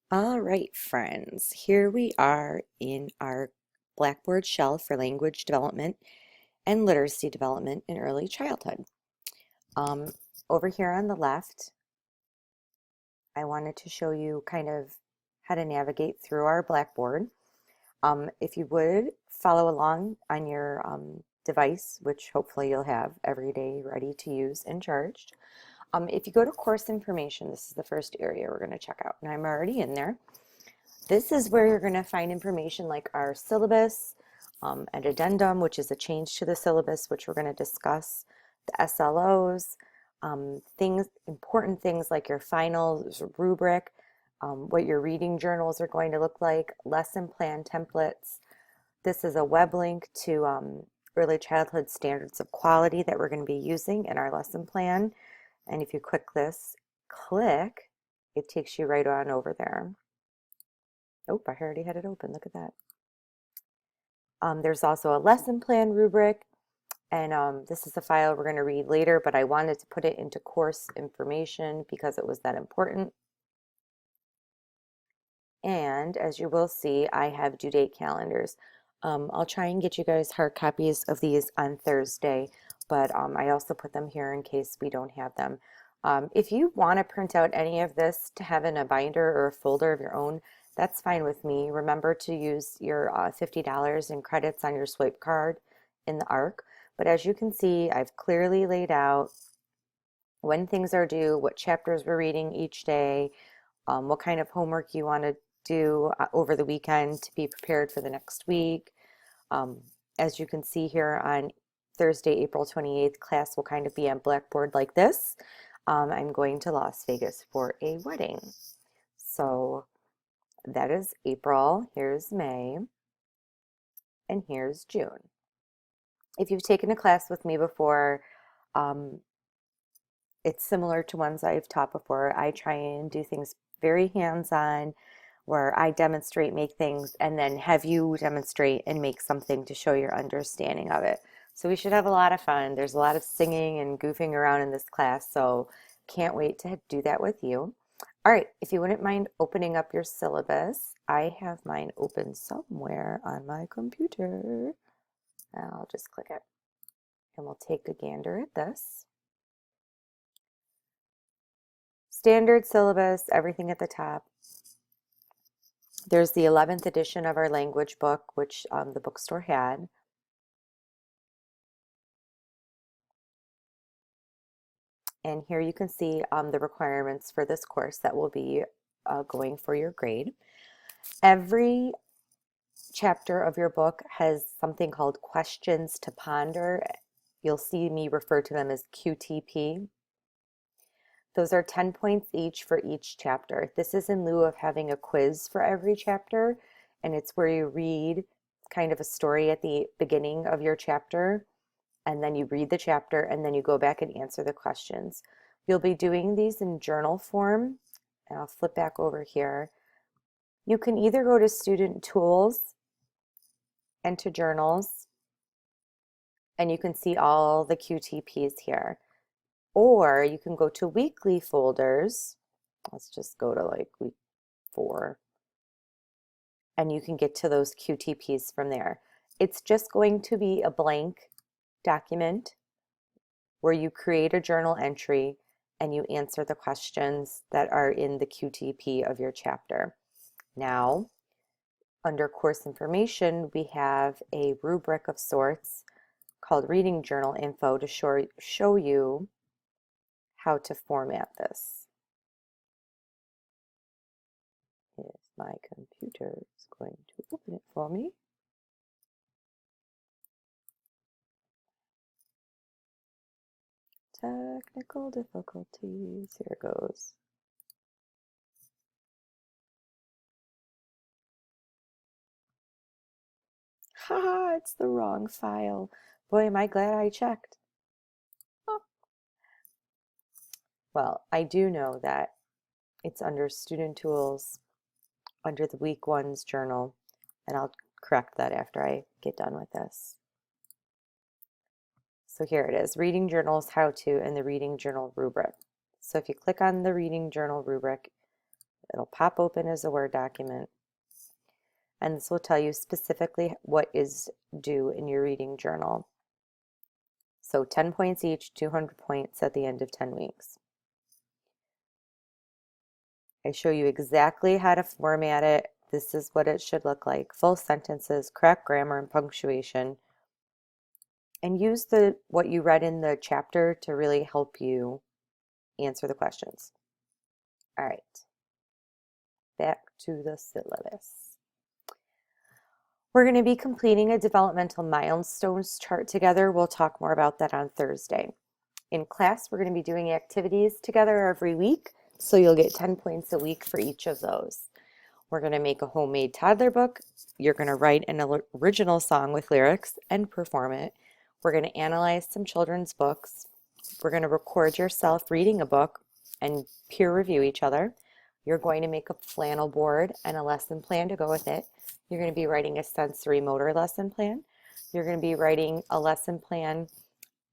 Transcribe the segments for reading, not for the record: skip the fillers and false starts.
All right, friends, here we are in our Blackboard shell for language development and literacy development in early childhood. Um, Over here on the left, I wanted to show you kind of how to navigate through our Blackboard. If you would follow along on your device, which hopefully you'll have every day ready to use and charged. If you go to course information, this is the first area we're going to check out, and I'm already in there. This is where you're going to find information like our syllabus, an addendum, which is a change to the syllabus, which we're going to discuss, the SLOs, important things like your finals rubric, what your reading journals are going to look like, lesson plan templates. This is a web link to early childhood standards of quality that we're going to be using in our lesson plan. And if you click this, it takes you right on over there. Oh, I already had it open. Look at that. There's also a lesson plan rubric, and this is a file we're going to read later, but I wanted to put it into course information because it was that important. And as you will see, I have due date calendars. I'll try and get you guys hard copies of these on Thursday, but I also put them here in case we don't have them. If you want to print out any of this to have in a binder or a folder of your own, that's fine with me. Remember to use your $50 in credits on your swipe card in the ARC. But as you can see, I've clearly laid out when things are due, what chapters we're reading each day, what kind of homework you want to do over the weekend to be prepared for the next week. Um, as you can see here on Thursday, April 28th, class will kind of be on Blackboard like this. I'm going to Las Vegas for a wedding. So that is April, here's May, and here's June. If you've taken a class with me before, um, it's similar to ones I've taught before. I try and do things very hands-on where I demonstrate, make things, and then have you demonstrate and make something to show your understanding of it. So we should have a lot of fun. There's a lot of singing and goofing around in this class, so can't wait to do that with you. All right, if you wouldn't mind opening up your syllabus, I have mine open somewhere on my computer. I'll just click it and we'll take a gander at this. Standard syllabus, everything at the top. There's the 11th edition of our language book, which the bookstore had. And here you can see the requirements for this course that will be going for your grade. Every chapter of your book has something called questions to ponder. You'll see me refer to them as QTP. Those are 10 points each for each chapter. This is in lieu of having a quiz for every chapter, and it's where you read kind of a story at the beginning of your chapter, and then you read the chapter, and then you go back and answer the questions. You'll be doing these in journal form, and I'll flip back over here. You can either go to Student Tools and to Journals, and you can see all the QTPs here. Or you can go to weekly folders. Let's just go to like week 4. And you can get to those QTPs from there. It's just going to be a blank document where you create a journal entry and you answer the questions that are in the QTP of your chapter. Now, under course information, we have a rubric of sorts called reading journal info to show you how to format this. If my computer is going to open it for me. Technical difficulties. Here it goes. Haha, it's the wrong file. Boy, am I glad I checked. Oh. Well, I do know that it's under Student Tools, under the Week 1's journal, and I'll correct that after I get done with this. So here it is, Reading Journals How To and the Reading Journal Rubric. So if you click on the Reading Journal Rubric, It'll pop open as a Word document. And this will tell you specifically what is due in your reading journal. So 10 points each, 200 points at the end of 10 weeks. I show you exactly how to format it. This is what it should look like. Full sentences, correct grammar and punctuation. And use what you read in the chapter to really help you answer the questions. All right, back to the syllabus. We're going to be completing a developmental milestones chart together. We'll talk more about that on Thursday. In class, we're going to be doing activities together every week, so you'll get 10 points a week for each of those. We're going to make a homemade toddler book. You're going to write an original song with lyrics and perform it. We're going to analyze some children's books. We're going to record yourself reading a book and peer review each other. You're going to make a flannel board and a lesson plan to go with it. You're going to be writing a sensory motor lesson plan. You're going to be writing a lesson plan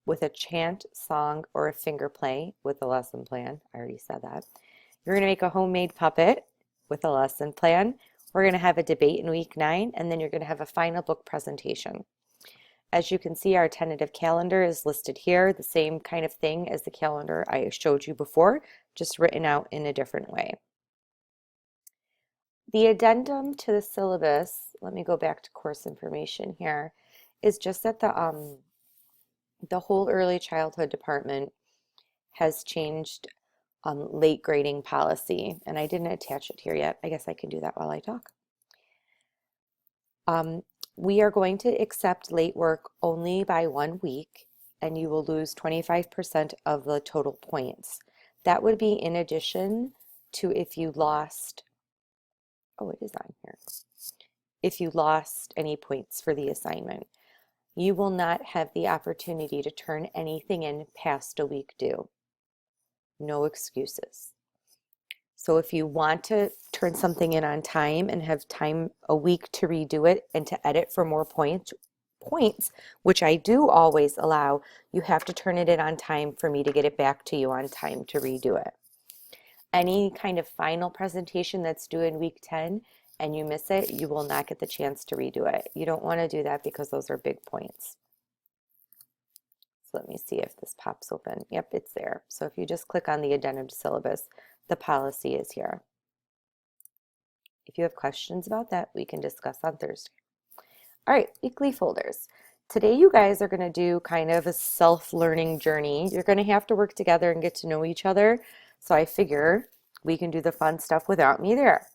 with a chant, song, or a finger play with a lesson plan. I already said that. You're going to make a homemade puppet with a lesson plan. We're going to have a debate in week 9, and then you're going to have a final book presentation. As you can see, our tentative calendar is listed here, the same kind of thing as the calendar I showed you before, just written out in a different way. The addendum to the syllabus, let me go back to course information here, is just that the whole early childhood department has changed late grading policy, and I didn't attach it here yet. I guess I can do that while I talk. We are going to accept late work only by 1 week, and you will lose 25% of the total points. That would be in addition to if you lost, oh, it is on here, if you lost any points for the assignment. You will not have the opportunity to turn anything in past a week due. No excuses. So if you want to turn something in on time and have time a week to redo it and to edit for more points, which I do always allow, you have to turn it in on time for me to get it back to you on time to redo it. Any kind of final presentation that's due in week 10 and you miss it, you will not get the chance to redo it. You don't want to do that because those are big points. So let me see if this pops open. Yep, it's there. So if you just click on the addendum to syllabus, the policy is here. If you have questions about that, we can discuss on Thursday. All right, weekly folders. Today you guys are going to do kind of a self-learning journey. You're going to have to work together and get to know each other. So I figure we can do the fun stuff without me there.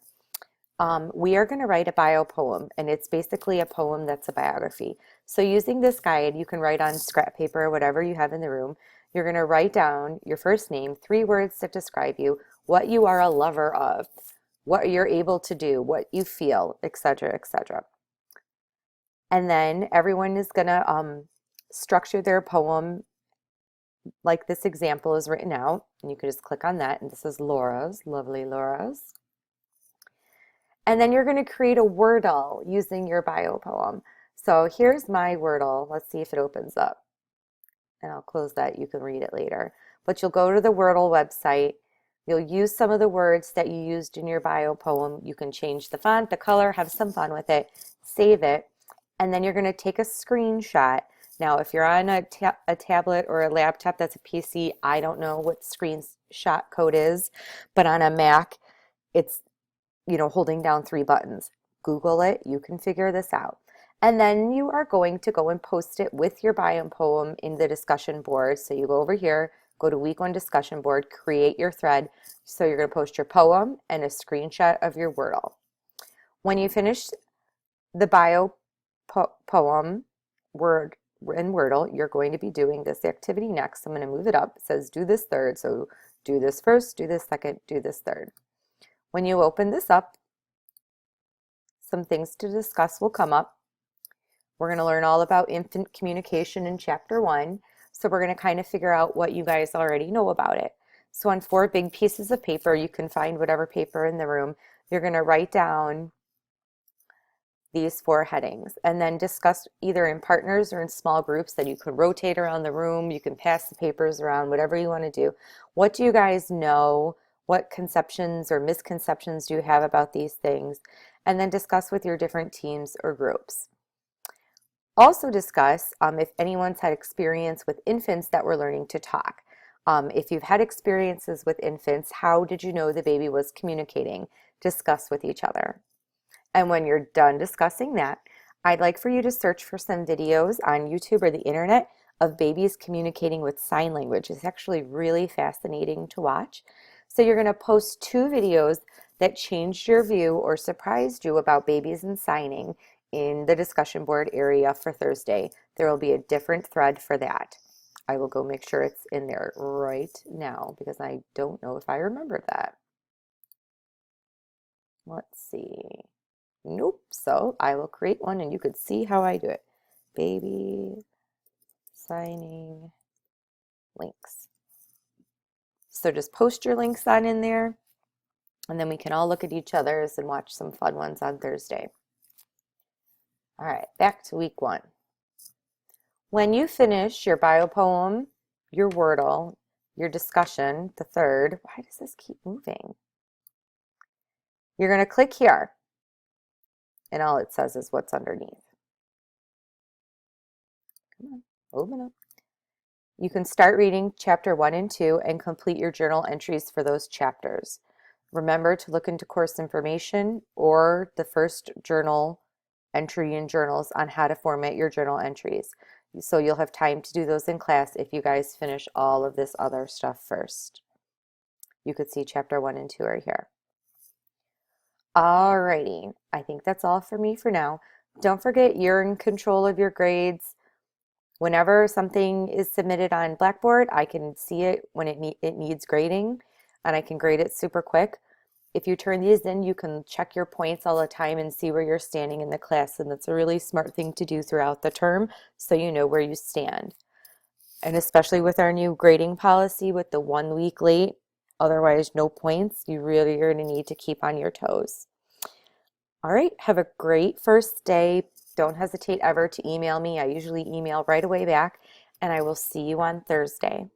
We are going to write a bio poem, and it's basically a poem that's a biography. So using this guide, you can write on scrap paper or whatever you have in the room. You're going to write down your first name, 3 words that describe you, what you are a lover of, what you're able to do, what you feel, etc., etc. And then everyone is going to structure their poem like this example is written out, and you can just click on that, and this is Laura's, lovely Laura's. And then you're going to create a Wordle using your bio poem. So here's my Wordle. Let's see if it opens up. And I'll close that. You can read it later. But you'll go to the Wordle website. You'll use some of the words that you used in your bio poem. You can change the font, the color, have some fun with it, save it, and then you're going to take a screenshot. Now, if you're on a tablet or a laptop that's a PC, I don't know what screenshot code is, but on a Mac, it's holding down 3 buttons. Google it, you can figure this out. And then you are going to go and post it with your bio poem in the discussion board. So you go over here, go to week 1 discussion board, create your thread. So you're going to post your poem and a screenshot of your Wordle. When you finish the bio poem word in Wordle, you're going to be doing this activity next. I'm going to move it up. It says do this third. So do this first, do this second, do this third. When you open this up, some things to discuss will come up. We're going to learn all about infant communication in chapter 1. So we're going to kind of figure out what you guys already know about it. So on 4 big pieces of paper, you can find whatever paper in the room, you're going to write down these 4 headings and then discuss either in partners or in small groups that you can rotate around the room. You can pass the papers around, whatever you want to do. What do you guys know? What conceptions or misconceptions do you have about these things? And then discuss with your different teams or groups. Also discuss if anyone's had experience with infants that were learning to talk. If you've had experiences with infants, how did you know the baby was communicating? Discuss with each other. And when you're done discussing that, I'd like for you to search for some videos on YouTube or the internet of babies communicating with sign language. It's actually really fascinating to watch. So you're going to post 2 videos that changed your view or surprised you about babies and signing in the discussion board area for Thursday. There will be a different thread for that. I will go make sure it's in there right now because I don't know if I remembered that. Let's see. Nope. So I will create one and you could see how I do it. Baby signing links. So just post your links on in there and then we can all look at each other's and watch some fun ones on Thursday. All right, back to week 1. When you finish your bio poem, your Wordle, your discussion, the third, why does this keep moving? You're going to click here and all it says is what's underneath. Come on, open up. You can start reading chapter 1 and 2 and complete your journal entries for those chapters. Remember to look into course information or the first journal entry in journals on how to format your journal entries. So you'll have time to do those in class if you guys finish all of this other stuff first. You could see chapter 1 and 2 are here. Alrighty, I think that's all for me for now. Don't forget you're in control of your grades. Whenever something is submitted on Blackboard, I can see it when it needs grading, and I can grade it super quick. If you turn these in, you can check your points all the time and see where you're standing in the class, and that's a really smart thing to do throughout the term so you know where you stand. And especially with our new grading policy with the 1 week late, otherwise no points, you really are going to need to keep on your toes. All right, have a great first day. Don't hesitate ever to email me. I usually email right away back, and I will see you on Thursday.